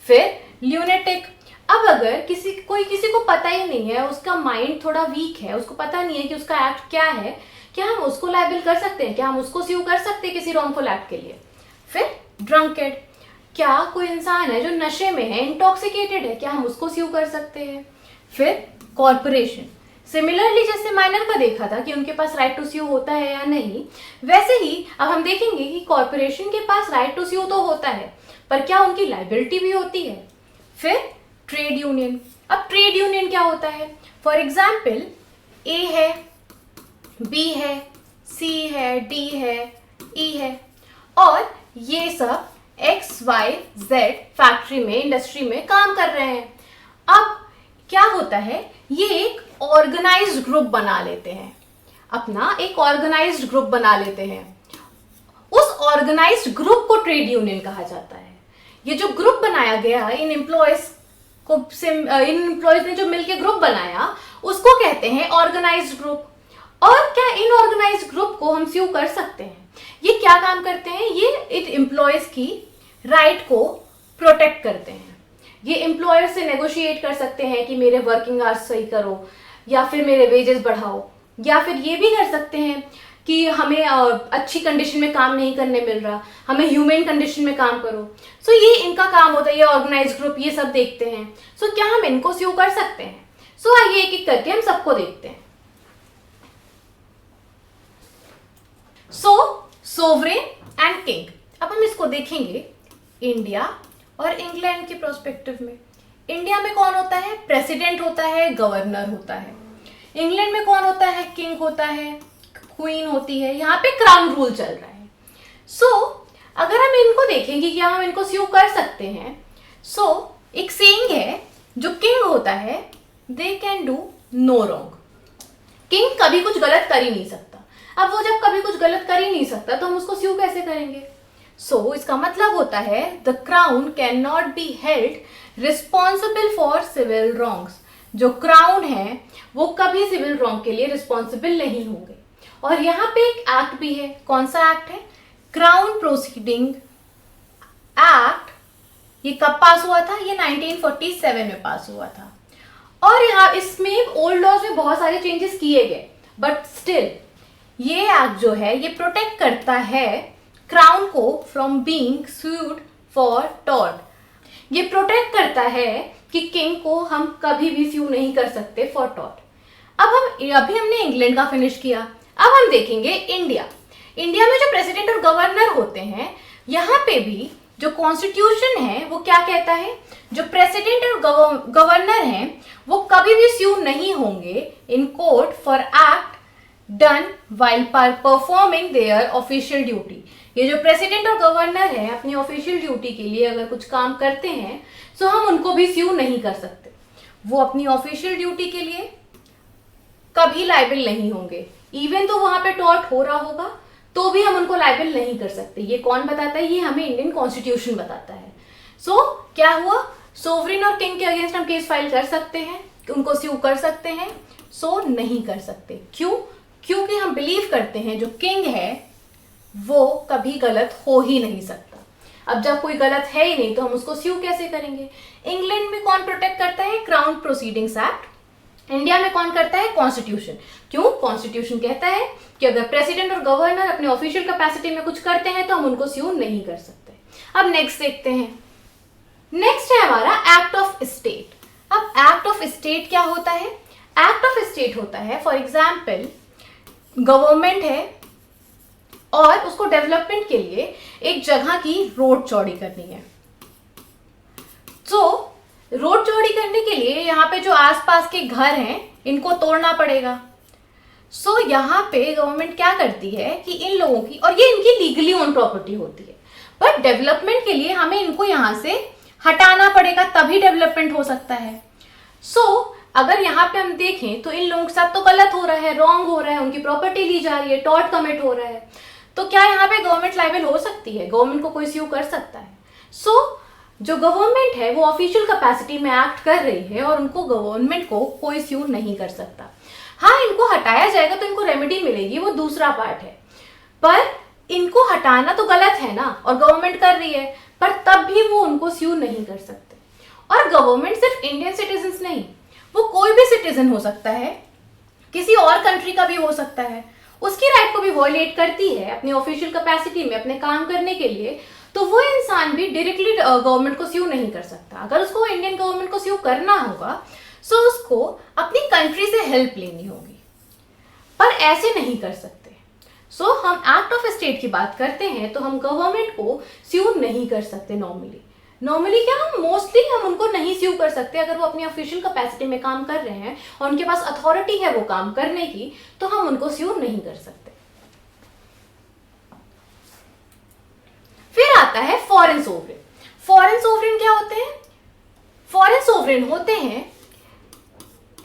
फिर ल्यूनेटिक, अब अगर किसी को पता ही नहीं है, उसका माइंड थोड़ा वीक है, उसको पता नहीं है कि उसका एक्ट क्या है, क्या हम उसको लायबल कर सकते हैं, क्या हम उसको स्यू कर सकते हैं किसी रॉन्गफुल एक्ट के लिए। फिर ड्रंकेड, क्या कोई इंसान है जो नशे में है, इंटॉक्सिकेटेड है, क्या हम उसको स्यू कर सकते हैं। फिर कॉर्पोरेशन, सिमिलरली जैसे माइनर का देखा था कि उनके पास राइट टू स्यू होता है या नहीं, वैसे ही अब हम देखेंगे कि कॉर्पोरेशन के पास राइट टू स्यू तो होता है, पर क्या उनकी लायबिलिटी भी होती है। फिर ट्रेड यूनियन, अब ट्रेड यूनियन क्या होता है, फॉर एग्जाम्पल ए है, बी है, सी है, डी है, ई है, और ये सब एक्स वाई जेड फैक्ट्री में, इंडस्ट्री में काम कर रहे हैं। अब क्या होता है, ये एक ऑर्गेनाइज्ड ग्रुप बना लेते हैं, अपना एक ऑर्गेनाइज्ड ग्रुप बना लेते हैं। उस ऑर्गेनाइज्ड ग्रुप को ट्रेड यूनियन कहा जाता है। ये जो ग्रुप बनाया गया इन एम्प्लॉयज ने जो मिलकर ग्रुप बनाया, उसको कहते हैं ऑर्गेनाइज्ड ग्रुप। और क्या इन ऑर्गेनाइज्ड ग्रुप को हम स्यू कर सकते हैं? ये क्या काम करते हैं, ये इन एम्प्लॉयज की राइट को प्रोटेक्ट करते हैं। ये एम्प्लॉयर से नेगोशिएट कर सकते हैं कि मेरे वर्किंग आवर्स सही करो, या फिर मेरे वेजेस बढ़ाओ, या फिर ये भी कर सकते हैं कि हमें अच्छी कंडीशन में काम नहीं करने मिल रहा, हमें ह्यूमन कंडीशन में काम करो। सो ये इनका काम होता है, ये ऑर्गेनाइज ग्रुप ये सब देखते हैं। सो क्या हम इनको स्यू कर सकते हैं? सो आइए एक एक करके हम सबको देखते हैं। सो सोवरेन एंड किंग, अब हम इसको देखेंगे इंडिया और इंग्लैंड के प्रोस्पेक्टिव में। इंडिया में कौन होता है? प्रेसिडेंट होता है, गवर्नर होता है। इंग्लैंड में कौन होता है? किंग होता है, क्वीन होती है। यहाँ पे क्राउन रूल चल रहा है। सो अगर हम इनको देखेंगे क्या हम इनको स्यू कर सकते हैं, सो एक सेइंग है, जो किंग होता है, they can do no wrong. King कभी कुछ गलत कर ही नहीं सकता। अब वो जब कभी कुछ गलत कर ही नहीं सकता तो हम उसको स्यू कैसे करेंगे? सो इसका मतलब होता है the crown can not be held responsible for civil wrongs. जो क्राउन है वो कभी सिविल रॉन्ग के लिए रिस्पॉन्सिबल नहीं होंगे। और यहाँ पे एक एक्ट भी है। कौन सा एक्ट है? Crown proceeding act. ये कब पास हुआ था? ये 1947 में पास हुआ था। और यहाँ इसमें ओल्ड लॉज में बहुत सारे चेंजेस किए गए, बट स्टिल ये एक्ट जो है ये प्रोटेक्ट करता है क्राउन को from being sued for tort. ये प्रोटेक्ट करता है कि किंग को हम कभी भी स्यू नहीं कर सकते फॉर टॉर्ट। अभी हमने इंग्लैंड का फिनिश किया, अब हम देखेंगे इंडिया। इंडिया में जो प्रेसिडेंट और गवर्नर होते हैं, यहाँ पे भी जो कॉन्स्टिट्यूशन है वो क्या कहता है, जो प्रेसिडेंट और गवर्नर हैं वो कभी भी स्यू नहीं होंगे in court for act done while performing there official duty. ये जो प्रेसिडेंट और गवर्नर है अपनी ऑफिशियल ड्यूटी के लिए अगर कुछ काम करते हैं तो हम उनको भी स्यू नहीं कर सकते। वो अपनी ऑफिशियल ड्यूटी के लिए कभी लायबल नहीं होंगे। इवन तो वहां पे टॉर्ट हो रहा होगा तो भी हम उनको लायबल नहीं कर सकते। ये कौन बताता है? ये हमें इंडियन कॉन्स्टिट्यूशन बताता है। सो क्या हुआ? सोवरेन और किंग के अगेंस्ट हम केस फाइल कर सकते हैं, उनको स्यू कर सकते हैं? सो नहीं कर सकते। क्यों? क्योंकि हम बिलीव करते हैं जो किंग है वो कभी गलत हो ही नहीं सकता। अब जब कोई गलत है ही नहीं तो हम उसको स्यू कैसे करेंगे? इंग्लैंड में कौन प्रोटेक्ट करता है? Crown proceedings act. इंडिया में कौन करता है? कॉन्स्टिट्यूशन। क्यों? कॉन्स्टिट्यूशन कहता है कि अगर प्रेसिडेंट और गवर्नर अपने ऑफिशियल कैपेसिटी में कुछ करते हैं तो हम उनको स्यू नहीं कर सकते। अब नेक्स्ट देखते हैं। नेक्स्ट है हमारा एक्ट ऑफ स्टेट। अब एक्ट ऑफ स्टेट क्या होता है? एक्ट ऑफ स्टेट होता है, फॉर एग्जाम्पल गवर्नमेंट है और उसको डेवलपमेंट के लिए एक जगह की रोड चौड़ी करनी है। तो रोड चौड़ी करने के लिए यहाँ पे जो आसपास के घर हैं इनको तोड़ना पड़ेगा। सो यहाँ पे गवर्नमेंट क्या करती है कि इन लोगों की, और ये इनकी लीगली ओन प्रॉपर्टी होती है, बट डेवलपमेंट के लिए हमें इनको यहाँ से हटाना पड़ेगा, तभी डेवलपमेंट हो सकता है। सो अगर यहाँ पे हम देखें तो इन लोगों के साथ तो गलत हो रहा है, रॉन्ग हो रहा है, उनकी प्रॉपर्टी ली जा रही है, टॉर्ट कमिट हो रहा है, तो क्या यहाँ पे गवर्नमेंट लायबल हो सकती है? गवर्नमेंट को कोई स्यू कर सकता है। सो जो गवर्नमेंट है वो ऑफिशियल कैपेसिटी में एक्ट कर रही है और उनको, गवर्नमेंट को कोई स्यू नहीं कर सकता। हाँ, इनको हटाया जाएगा तो इनको रेमेडी मिलेगी, वो दूसरा पार्ट है, पर इनको हटाना तो गलत है ना, और गवर्नमेंट कर रही है, पर तब भी वो उनको स्यू नहीं कर सकते। और गवर्नमेंट सिर्फ इंडियन सिटीजन्स नहीं, वो कोई भी सिटीजन हो सकता है, किसी और कंट्री का भी हो सकता है, उसकी राइट को भी वॉयलेट करती है अपनी ऑफिशियल कैपेसिटी में अपने काम करने के लिए, तो वो इंसान भी डायरेक्टली गवर्नमेंट को स्यू नहीं कर सकता। अगर उसको इंडियन गवर्नमेंट को स्यू करना होगा सो उसको अपनी कंट्री से हेल्प लेनी होगी, पर ऐसे नहीं कर सकते। सो हम एक्ट ऑफ स्टेट की बात करते हैं तो हम गवर्नमेंट को स्यू नहीं कर सकते नॉर्मली क्या, हम मोस्टली हम उनको नहीं स्यू कर सकते। अगर वो अपनी ऑफिशियल कैपेसिटी में काम कर रहे हैं और उनके पास अथॉरिटी है वो काम करने की, तो हम उनको स्यू नहीं कर सकते। फिर आता है फॉरेन सोवरेन। फॉरेन सोवरेन क्या होते हैं? फॉरेन सोवरेन होते हैं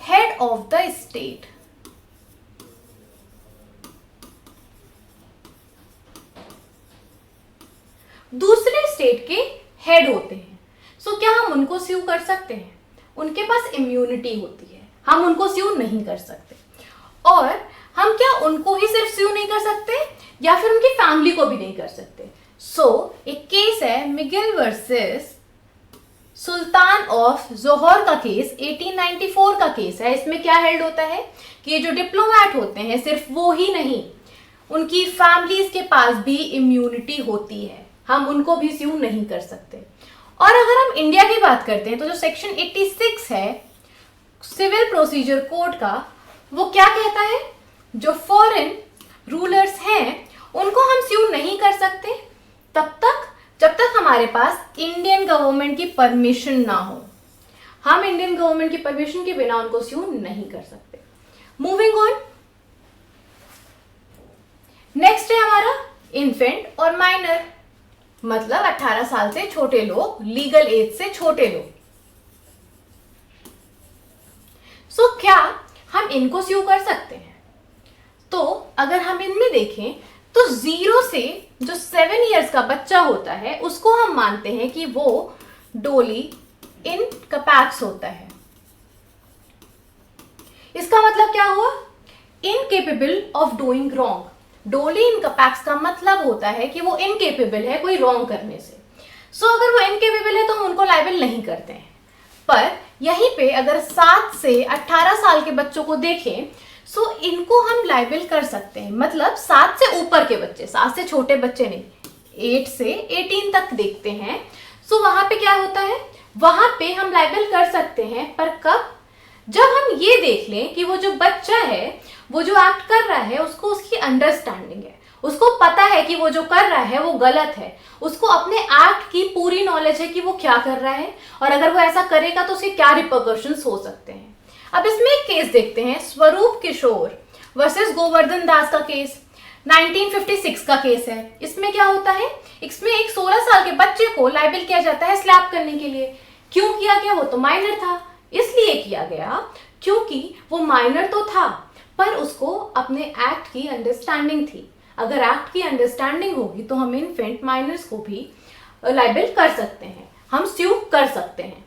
हेड ऑफ द स्टेट। दूसरे स्टेट के हेड होते हैं। सो क्या हम उनको स्यू कर सकते हैं? उनके पास इम्यूनिटी होती है, हम उनको स्यू नहीं कर सकते। और हम क्या उनको ही सिर्फ स्यू नहीं कर सकते या फिर उनकी फैमिली को भी नहीं कर सकते। सो एक केस है मिगेल वर्सेस सुल्तान ऑफ जोहर का केस, 1894 का केस है। इसमें क्या हेल्ड होता है कि ये जो डिप्लोमैट होते हैं सिर्फ वो ही नहीं, उनकी फैमिलीज के पास भी इम्यूनिटी होती है, हम उनको भी स्यू नहीं कर सकते। और अगर हम इंडिया की बात करते हैं तो जो सेक्शन 86 है सिविल प्रोसीजर कोड का, वो क्या कहता है? जो फॉरेन रूलर्स हैं उनको हम स्यू नहीं कर सकते तब तक जब तक हमारे पास इंडियन गवर्नमेंट की परमिशन ना हो। हम इंडियन गवर्नमेंट की परमिशन के बिना उनको स्यू नहीं कर सकते। मूविंग ऑन, नेक्स्ट है हमारा इन्फेंट और माइनर, मतलब 18 साल से छोटे लोग, लीगल एज से छोटे लोग। सो क्या हम इनको स्यू कर सकते हैं? तो अगर हम इनमें देखें तो 0 से जो 7 इयर्स का बच्चा होता है उसको हम मानते हैं कि वो डोली इन कैपेक्स होता है। इसका मतलब क्या हुआ? Incapable of doing wrong. डोली इन कैपेक्स का मतलब होता है कि वो इनकेपेबल है कोई रॉन्ग करने से। सो अगर वो इनकेपेबल है तो हम उनको लायबल नहीं करते हैं। पर यहीं पे अगर 7 से 18 साल के बच्चों को देखें सो इनको हम लायबल कर सकते हैं, मतलब 7 से ऊपर के बच्चे, 7 से छोटे बच्चे नहीं, 8 से 18 तक देखते हैं। सो वहां पे क्या होता है, वहां पे हम लायबल कर सकते हैं, पर कब? जब हम ये देख लें कि वो जो बच्चा है वो जो एक्ट कर रहा है उसको उसकी अंडरस्टैंडिंग है, उसको पता है कि वो जो कर रहा है वो गलत है, उसको अपने एक्ट की पूरी नॉलेज है कि वो क्या कर रहा है और अगर वो ऐसा करेगा तो उसके क्या रिपरकशंस हो सकते हैं। अब इसमें एक केस देखते हैं, स्वरूप किशोर वर्सेस गोवर्धन दास का केस, 1956 का केस है। इसमें क्या होता है, इसमें एक 16 साल के बच्चे को लायबल किया जाता है स्लैप करने के लिए। क्यों किया गया? वो तो माइनर था, इसलिए किया गया क्योंकि वो माइनर तो था पर उसको अपने एक्ट की अंडरस्टैंडिंग थी। अगर एक्ट की अंडरस्टैंडिंग होगी तो हम इन्फेंट माइनर्स को भी लायबल कर सकते हैं, हम स्यू कर सकते हैं।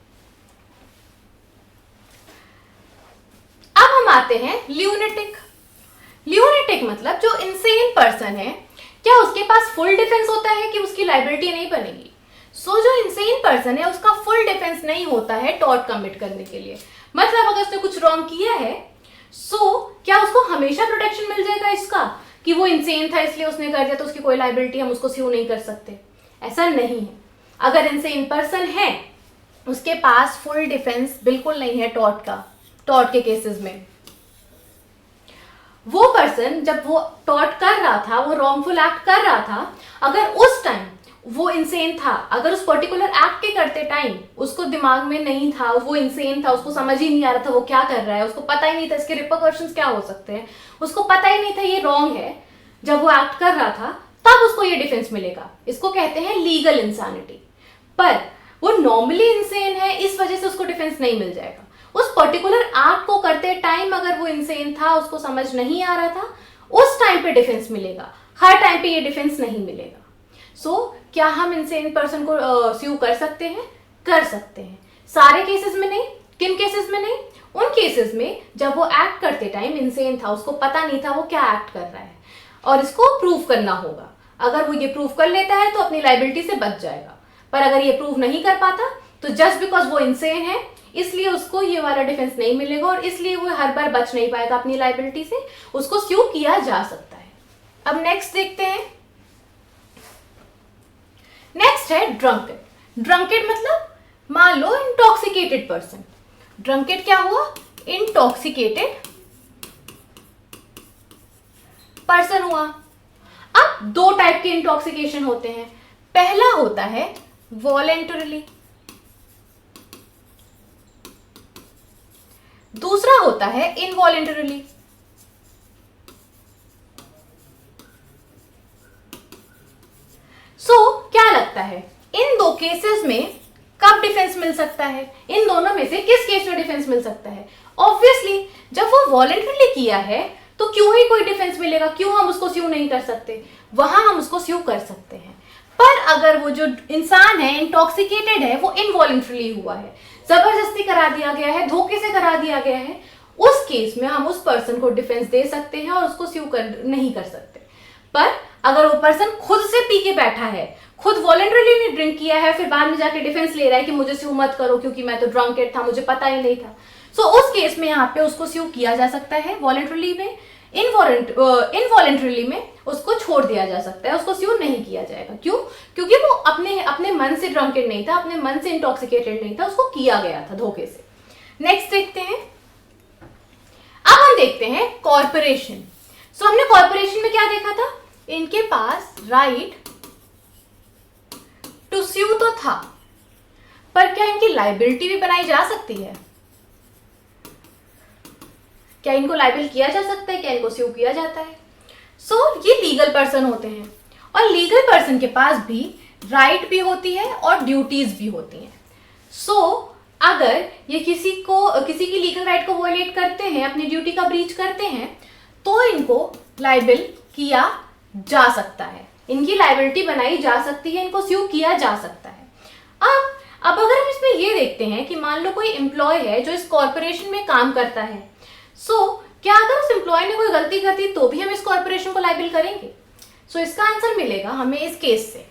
अब हम आते हैं ल्यूनेटिक। ल्यूनेटिक मतलब जो इनसेन पर्सन है, क्या उसके पास फुल डिफेंस होता है कि उसकी लायबिलिटी नहीं बनेगी? सो जो इनसेन पर्सन है उसका फुल डिफेंस नहीं होता है टॉर्ट कमिट करने के लिए। मतलब अगर उसने कुछ रॉन्ग किया है सो क्या उसको हमेशा प्रोटेक्शन मिल जाएगा इसका कि वो इनसेन था इसलिए उसने कर दिया तो उसकी कोई लायबिलिटी हम उसको स्यू नहीं कर सकते? ऐसा नहीं है। अगर इनसेन पर्सन है उसके पास फुल डिफेंस बिल्कुल नहीं है टॉर्ट के केसेस में। वो पर्सन जब वो टॉर्ट कर रहा था, वो रॉन्गफुल एक्ट कर रहा था, अगर उस टाइम वो इंसेन था, अगर उस पर्टिकुलर एक्ट के करते टाइम उसको दिमाग में नहीं था, वो इंसेन था, उसको समझ ही नहीं आ रहा था वो क्या कर रहा है, उसको पता ही नहीं था इसके रिपरकशंस क्या हो सकते हैं, उसको पता ही नहीं था ये रॉन्ग है, जब वो एक्ट कर रहा था तब उसको ये डिफेंस मिलेगा। इसको कहते हैं लीगल इंसानिटी। पर वो नॉर्मली इंसेन है, इस वजह से उसको डिफेंस नहीं मिल जाएगा। उस पर्टिकुलर एक्ट को करते टाइम अगर वो इंसेन था, उसको समझ नहीं आ रहा था, उस टाइम पे डिफेंस मिलेगा, हर टाइम पे ये डिफेंस नहीं मिलेगा। क्या हम इंसेन पर्सन को स्यू कर सकते हैं? कर सकते हैं, सारे केसेस में नहीं। किन केसेस में नहीं? उन केसेस में जब वो एक्ट करते टाइम इंसेन था, उसको पता नहीं था वो क्या एक्ट कर रहा है, और इसको प्रूव करना होगा। अगर वो ये प्रूव कर लेता है तो अपनी लाइबिलिटी से बच जाएगा, पर अगर ये प्रूव नहीं कर पाता तो जस्ट बिकॉज वो इंसेन है इसलिए उसको ये वाला डिफेंस नहीं मिलेगा, और इसलिए वो हर बार बच नहीं पाएगा अपनी लाइबिलिटी से, उसको स्यू किया जा सकता है। अब नेक्स्ट देखते हैं। नेक्स्ट है ड्रंकेड। ड्रंकेड मतलब मान लो इंटॉक्सिकेटेड पर्सन। ड्रंकेड क्या हुआ? इंटॉक्सिकेटेड पर्सन हुआ। अब दो टाइप के इंटॉक्सिकेशन होते हैं। पहला होता है वॉलेंटरली, दूसरा होता है इनवॉलेंटरली। क्या लगता है इन दो केसेस में कब डिफेंस मिल सकता है? इन दोनों में से किस केस में डिफेंस मिल सकता है? ऑब्वियसली जब वो वॉलेंटरली किया है तो क्यों ही कोई डिफेंस मिलेगा, क्यों हम उसको स्यू नहीं कर सकते? वहां हम उसको स्यू कर सकते हैं। पर अगर वो जो इंसान है इंटॉक्सिकेटेड है, वो इनवॉलेंटरली हुआ है, जबरदस्ती करा दिया गया है, धोखे से करा दिया गया है, उस केस में हम उस पर्सन को डिफेंस दे सकते हैं और उसको स्यू नहीं कर सकते। पर अगर वो पर्सन खुद से पी के बैठा है, खुद वॉलेंटरली ने ड्रिंक किया है, फिर बाद में जाके डिफेंस ले रहा है कि मुझे स्यू मत करो क्योंकि मैं तो ड्रंकेड था, मुझे पता ही नहीं था, उस केस में यहाँ पे उसको स्यू किया जा सकता है वॉलेंटरली में। इनवॉलेंटरली में उसको छोड़ दिया जा सकता है, उसको स्यू नहीं किया जाएगा। क्यों? क्योंकि वो अपने मन से ड्रंकेड नहीं था, अपने मन से इंटॉक्सिकेटेड नहीं था, उसको किया गया था धोखे से। नेक्स्ट देखते हैं। अब हम देखते हैं कॉर्पोरेशन। हमने कॉर्पोरेशन में क्या देखा था? इनके पास राइट टू स्यू तो था, पर क्या इनकी लाइबिलिटी भी बनाई जा सकती है? क्या इनको लाइबल किया जा सकता है? क्या इनको स्यू किया जाता है? ये लीगल पर्सन होते हैं, और लीगल पर्सन के पास भी राइट भी होती है और ड्यूटीज भी होती हैं। अगर ये किसी की लीगल राइट को वॉयलेट करते हैं, अपनी ड्यूटी का ब्रीच करते हैं, तो इनको लाइबल किया जा सकता है, इनकी लाइबिलिटी बनाई जा सकती है, इनको स्यू किया जा सकता है। अब अगर हम इसमें ये देखते हैं कि मान लो कोई एम्प्लॉय है जो इस कॉर्पोरेशन में काम करता है, क्या अगर उस एम्प्लॉय ने कोई गलती कर दी तो भी हम इस कॉर्पोरेशन को लाइबल करेंगे? इसका आंसर मिलेगा हमें इस केस से।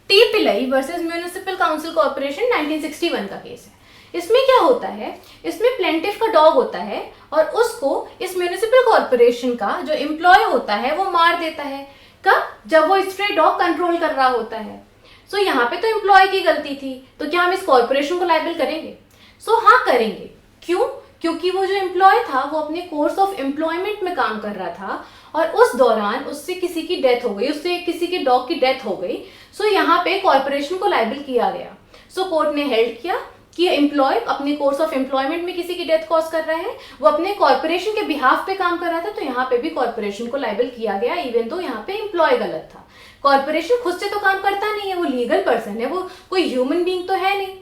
T Pillai versus municipal council corporation 1961 का केस है। इसमें क्या होता है? इसमें प्लेंटिफ का डॉग होता है और उसको इस म्युनिसिपल कॉर्पोरेशन का जो एम्प्लॉय होता है वो मार देता है। कब? जब वो स्ट्रे डॉग कंट्रोल कर रहा होता है। यहाँ पे तो एम्प्लॉय की गलती थी, तो क्या हम इस कॉर्पोरेशन को लाइबल करेंगे? हाँ करेंगे। क्यों? क्योंकि वो जो एम्प्लॉय था वो अपने कोर्स ऑफ एम्प्लॉयमेंट में काम कर रहा था और उस दौरान उससे किसी की डेथ हो गई, उससे किसी के डॉग की डेथ हो गई। यहाँ पे कॉर्पोरेशन को लाइबल किया गया। कोर्ट ने हेल्ड किया कि एम्प्लॉय अपने कोर्स ऑफ एम्प्लॉयमेंट में किसी की डेथ कॉज कर रहा है, वो अपने कॉर्पोरेशन के बिहाफ पे काम कर रहा था, तो यहाँ पे भी कॉर्पोरेशन को लाइबल किया गया, इवन तो यहाँ पे एम्प्लॉय गलत था। कॉर्पोरेशन खुद से तो काम करता नहीं है, वो लीगल पर्सन है, वो कोई ह्यूमन बीइंग तो है नहीं।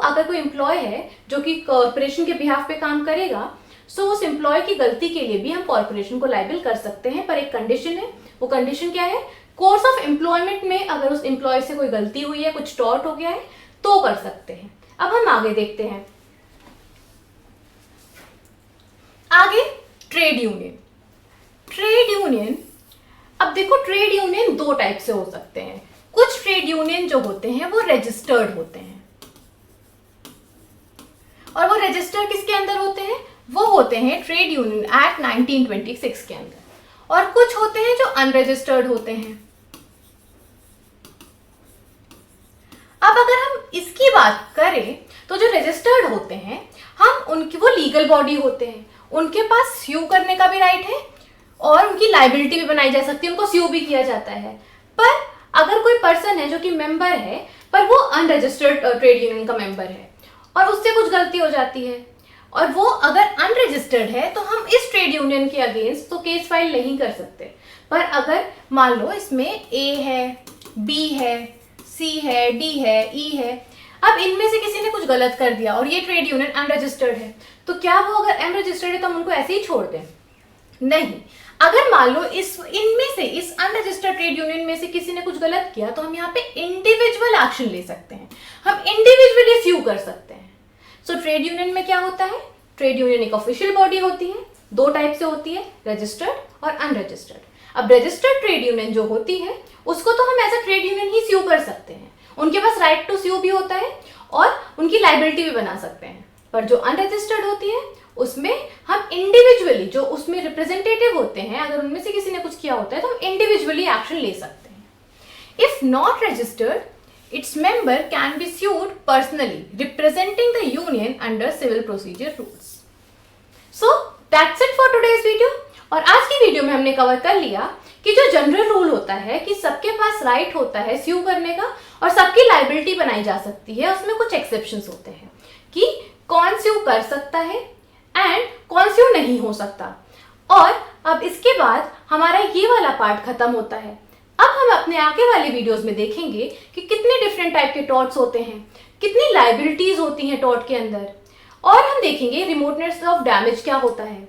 अगर कोई एम्प्लॉय है जो कि कॉर्पोरेशन के बिहाफ पे काम करेगा, उस एम्प्लॉय की गलती के लिए भी हम कॉर्पोरेशन को लाइबल कर सकते हैं, पर एक कंडीशन है। वो कंडीशन क्या है? कोर्स ऑफ एम्प्लॉयमेंट में अगर उस एम्प्लॉय से कोई गलती हुई है, कुछ टॉर्ट हो गया है, तो कर सकते हैं। अब हम आगे देखते हैं। आगे ट्रेड यूनियन। ट्रेड यूनियन, अब देखो ट्रेड यूनियन दो टाइप से हो सकते हैं। कुछ ट्रेड यूनियन जो होते हैं वो रजिस्टर्ड होते हैं, और वो रजिस्टर किसके अंदर होते हैं? वो होते हैं ट्रेड यूनियन एक्ट 1926 के अंदर। और कुछ होते हैं जो अनरजिस्टर्ड होते हैं। अब अगर हम इसकी बात करें तो जो रजिस्टर्ड होते हैं, वो लीगल बॉडी होते हैं, उनके पास स्यू करने का भी राइट है और उनकी लाइबिलिटी भी बनाई जा सकती है, उनको स्यू भी किया जाता है। पर अगर अगर कोई पर्सन है जो कि मेंबर है पर वो अनरजिस्टर्ड ट्रेड यूनियन का मेंबर है और उससे कुछ गलती हो जाती है और वो अगर अनरजिस्टर्ड है तो हम इस ट्रेड यूनियन के अगेंस्ट तो केस फाइल नहीं कर सकते। पर अगर मान लो इसमें ए है, बी है, सी है, डी है, ई है, अब इनमें से किसी ने कुछ गलत कर दिया और ये ट्रेड यूनियन अनरजिस्टर्ड है, तो क्या वो अगर अनरजिस्टर्ड है तो हम उनको ऐसे ही छोड़ दें? नहीं। अगर मान लो इनमें से इस अनरजिस्टर्ड ट्रेड यूनियन में से किसी ने कुछ गलत किया तो हम यहाँ पे इंडिविजुअल एक्शन ले सकते हैं, हम इंडिविजुअली स्यू कर सकते हैं। सो ट्रेड यूनियन में क्या होता है? ट्रेड यूनियन एक ऑफिशियल बॉडी होती है, दो टाइप से होती है, रजिस्टर्ड और अनरजिस्टर्ड। अब रजिस्टर्ड ट्रेड यूनियन जो होती है उसको तो हम एज अ ट्रेड यूनियन ही स्यू कर सकते हैं, उनके पास राइट टू स्यू भी होता है और उनकी लाइबिलिटी भी बना सकते हैं। पर जो अनरजिस्टर्ड होती है उसमें हम इंडिविजुअली, जो उसमें रिप्रेजेंटेटिव होते हैं, अगर उनमें से किसी ने कुछ किया होता है तो हम इंडिविजुअली एक्शन ले सकते हैं। If not registered, its member can be sued personally representing the union under civil procedure rules. So that's it for today's video. और आज की वीडियो में हमने कवर कर लिया कि जो जनरल रूल होता है कि सबके पास राइट होता है स्यू करने का और सबकी लाइबिलिटी बनाई जा सकती है, उसमें कुछ एक्सेप्शंस होते हैं कि कौन स्यू कर सकता है एंड कौन स्यू नहीं हो सकता। और अब इसके बाद हमारा ये वाला पार्ट खत्म होता है। अब हम अपने आगे वाले वीडियोस में देखेंगे कि कितने डिफरेंट टाइप के टॉर्ट्स होते हैं, कितनी लाइबिलिटीज होती हैं टॉर्ट के अंदर, और हम देखेंगे रिमोटनेस ऑफ डैमेज क्या होता है।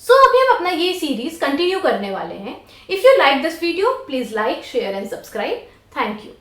सो अभी हम अपना ये सीरीज कंटिन्यू करने वाले हैं। If you like this video please like, share and subscribe. Thank you.